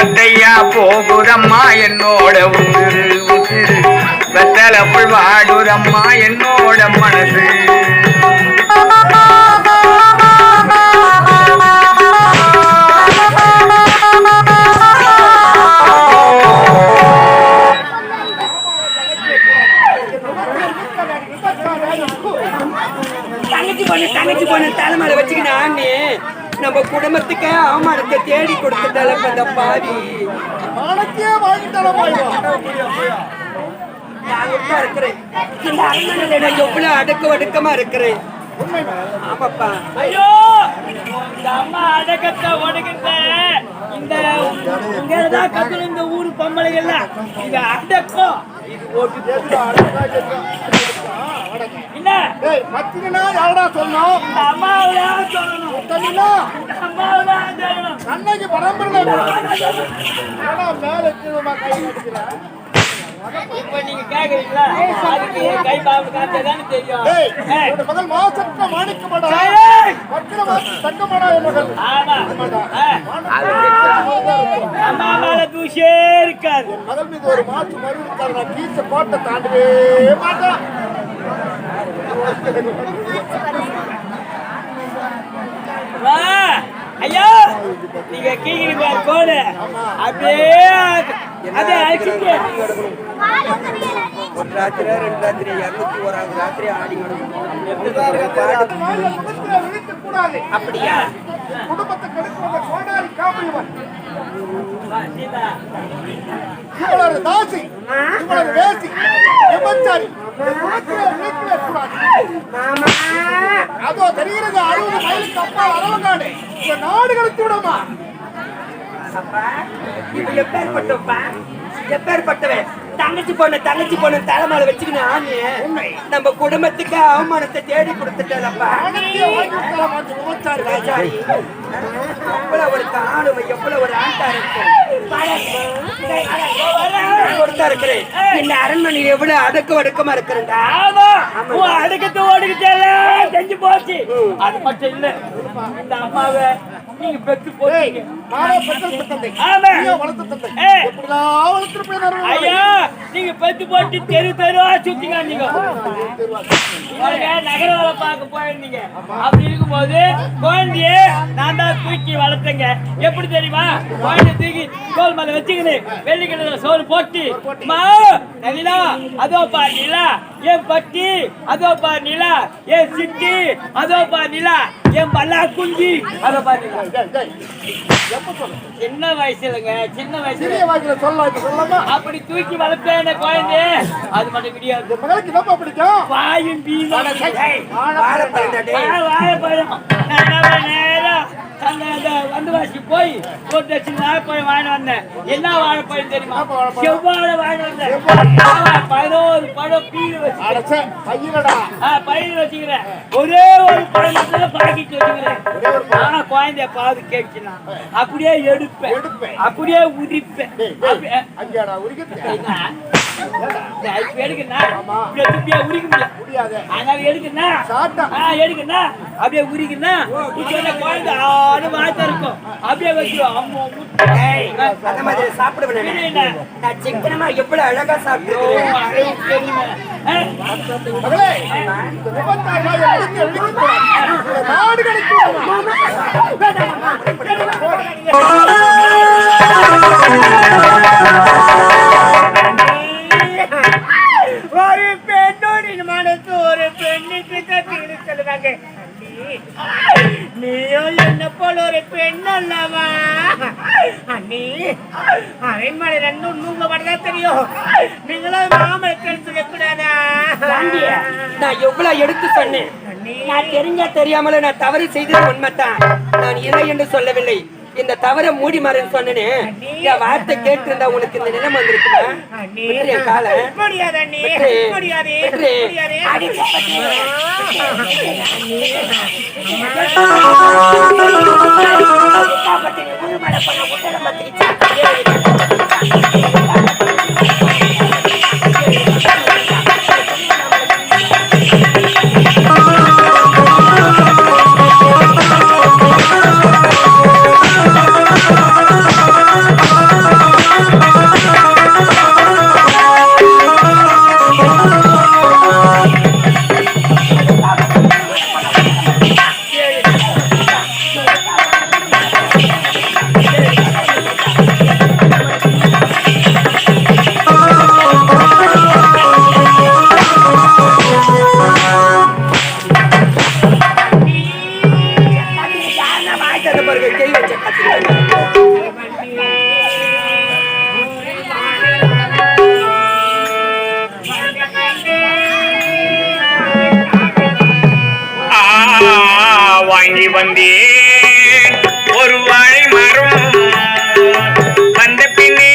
பத்தையா போகுதம்மா என்னோட உயிர் உயிர் வெத்தலப்புள் வாடுதம்மா என்னோட மனசு. தங்கச்சி பொண்ணு தலைமையில வச்சுக்கினா நீ நம்ம குடும்பத்துக்கு அவமானத்தை தேடி கொடுத்துட்டால அந்த பாவி இருக்கிறேன். இந்த அரண்மனையில எவ்வளவு அடக்கமா இருக்கிறேன். ஆமாப்பா. ஐயோ இந்த அம்மா அடக்கத்தை ஒடுக்கிட்ட இந்த கத்துல இந்த ஊரு பொம்பளைகள் இது அடக்கம். இது ஓட்டு என்ன யாரா சொன்னோம்? இந்த அம்மாவில சொல்லணும். அம்மாவில சொல்லணும். அன்னைக்கு பரம்பரை மேல இப்ப நீங்க கேக்குறீங்களா? அதுக்கு கை பாம்பு காத்ததானே தெரியும். மகள் மாசற்ற மாணிக்கப்படா தங்கமடா மகள். ஆமா அம்மா மேல தூசே இருக்காது. மகள் மீது ஒரு மாற்று மறு இருக்காரு. நான் கீச்ச கோட்டை தாண்டவே மாட்டேன். ஐயா நீங்க கீழே பாரு கோடு அப்படியே அதே அழைச்சிட்டு ஒரு ராத்திரி 2 ராத்திரி 201 ராத்திரி ஆடி அப்படியா? குடும்பத்தை கெடுக்கிற கோடாரி காவலிவன் இவளது தாசி இவளது வேசி விபச்சாரி அதோ தெரிகிறது 60 மைலுக்கு அப்பால் அரவங்காடு இந்த நாடு கழித்து விடுமா? எப்பேற்பட்டவன் தங்கச்சி பொண்ணு தலைமையில வச்சுக்கணும். நம்ம குடும்பத்துக்கு அவமானத்தை தேடி கொடுத்துட்டப்பா. எவ்வளவு ஒரு ஆளுமை எவ்வளவு ஒரு ஆண்டா இருக்கிறேன். இந்த அரண்மனையில் எவ்வளவு அடக்கமா இருக்கிறேன்டா. அடக்கத்தை ஓடுக்கிட்டே செஞ்சு போச்சு. அது மட்டும் இல்ல இந்த அம்மாவை நீங்க பெற்று போட்டீங்க. ஐயா நீங்க பெத்து போட்டு தெருவா சுத்திங்க. நீங்க நகர வேலை பார்க்க போயிருந்தீங்க. அப்படி இருக்கும்போது குழந்தைய நான் தான் தூக்கி வளர்த்தேங்க. எப்படி தெரியுமா? குழந்தை தூக்கி தோல் மேல வச்சுக்கின்னு வெள்ளிக்கிழமை சோறு போட்டு நிலா அதோ பாரு நிலா என் பட்டி அதோ பாரு நிலா என் சிட்டி அதோ பாரு நிலா என் பல்லா குஞ்சி அதோ பாரு. சின்ன வயசுலங்க சின்ன வயசுல சொல்லலாமா? அப்படி தூக்கி வளர்த்தேன் குழந்தை. அது மட்டும் கிடையாது. வாயும் வாழைப்பழம் நேரம் வந்தவாசி போய் ஒரு லட்சம் வாழைப்பழம் வாங்கி வந்தேன். என்ன வாழைப்பழம் தெரியுமா? செவ்வாழை வாங்கி வந்தேன். 11 பழம் பீடு வச்சு பயிர் வச்சுக்கிறேன். ஒரே ஒரு பழம் மட்டும் பாக்கிட்டு வச்சுக்கிறேன். ஆனா குழந்தைய பாது கேட்கலாம். அப்படியே எடுப்பேன் அப்படியே உரிப்பேன். அப்படியே உரிக்குன்னா குழந்தை ஆடு வாய்த்தா இருக்கும். அப்படியே வச்சிருவோம். சிக்கனமா எவ்வளவு அழகா சாப்பிடுவோம். ஒரு பெண்ணோட மனசு ஒரு பெண்ணுக்கு கத்தின்னு சொல்லுவாங்க. நீயோ என்ன போல ஒரு பெண் அல்லவா அண்ணி? அரண்மனை 2 நூங்க மட்டும்தான் தெரியும். நீங்களும் மாமனுக்கு சொல்லக்கூடாதா? நான் எவ்வளவு எடுத்து சொன்னேன். நான் தெரியாமல நான் தவறு செய்தது உண்மைதான். நான் இல்லை என்று சொல்லவில்லை. இந்த தவற மூடி மாறன்னு சொன்னேனே. என் வார்த்தை கேட்டு இருந்தா உனக்கு இந்த நிலைமை வந்திருக்குமா? கால வாங்கி வந்தேன் ஒரு வாழை மரம் வந்த பின்னே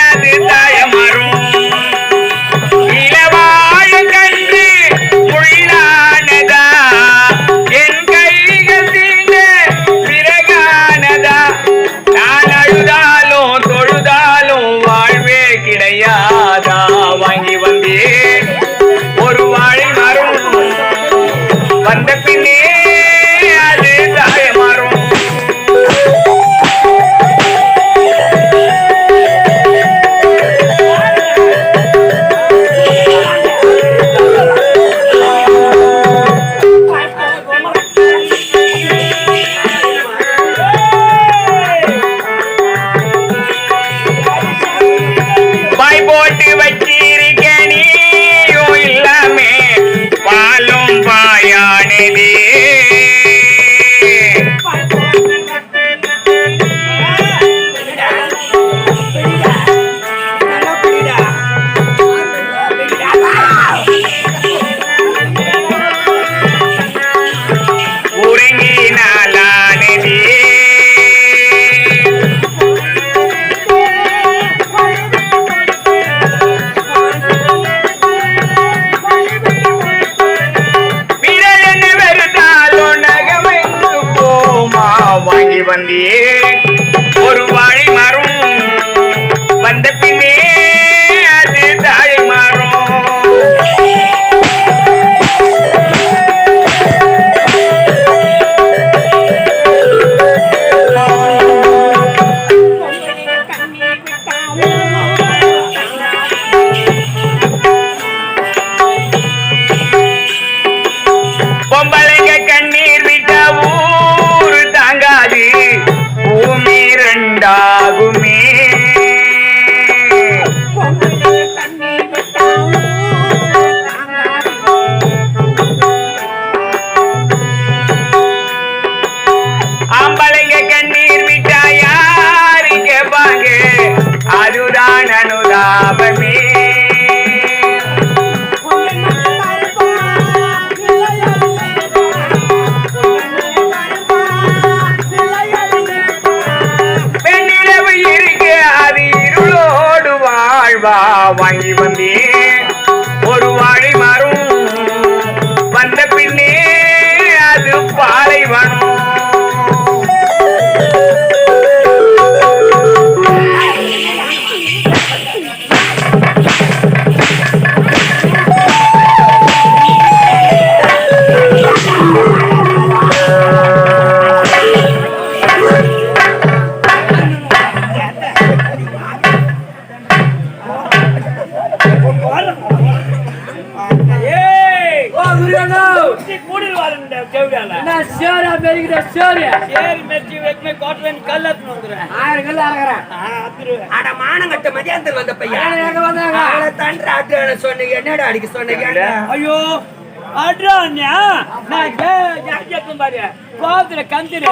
அது தாய மரம் இளவாழ கண்டு முள்ளானதா என் கைகள் தீண்ட பிறகானதா நான் அழுதாலும் தொழுதாலும் வாழ்வே கிடையாதா வாங்கி வந்தேன் ஒரு வாழை மரம் வந்த பின்னே அது தாய மரம் பாய் போட்டு வச்சிருக்க நீயும் இல்லாமே பாலும் பாயானதே உறங்கினாலானதே விரலென வெறுத்தாலும் நகமைந்து போமா வாங்கி வந்தியே ஒரு வாழை மரம் வந்த பின்னே அது தாழை மரம் பொம்பளைங்க கண்ணீர் விட்டா ஊரு தாங்காது பூமி ரெண்டாகுமே ஆம்பளைங்க கண்ணீர் விட்டா யாரு கேப்பாங்க அதுதான் அனுதாபமே பெண்ணிரவு இருக்கு அது இருளோடு வாழ்வா வாங்கி வந்தேன் ஒரு வாழை மரம் வந்த பின்னே அது பாலைவனம் என்னடா அடிக்க சொன்னீங்க ஐயோ அட்ரான்யா நான் பாரு கோத்துல கந்திர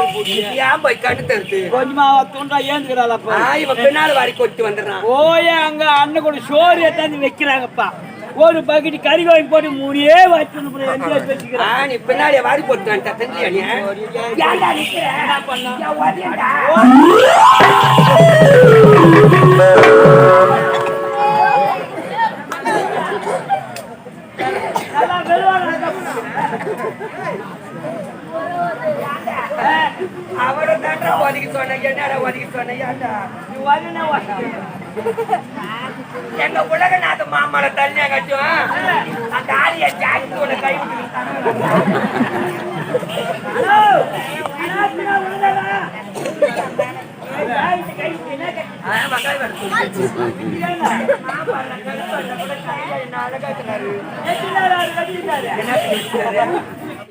ஏன் போய் கட்டு தருது கொஞ்சமா தூண்டா ஏந்துக்கிறாளப்பா இவன் பின்னால வாரி கொட்டி வந்துடுறான் ஓயே அங்க அண்ணன் கூட சோறு ஏத்தாந்து வைக்கிறாங்கப்பா ஒரு பக்கெட் கறி வாங்கி போட்டு மூடியே வச்சு நீ பின்னாடியே வாரி போட்டு தெரிஞ்சியா நீ அவட தாண்டா ஒதுக்கி சொன்ன என்னடா ஒதுக்கி சொன்ன எங்க உலகநாத மாமலை தனியா கட்டும் அந்த ஆளிய ஜாக்கி கை என்ன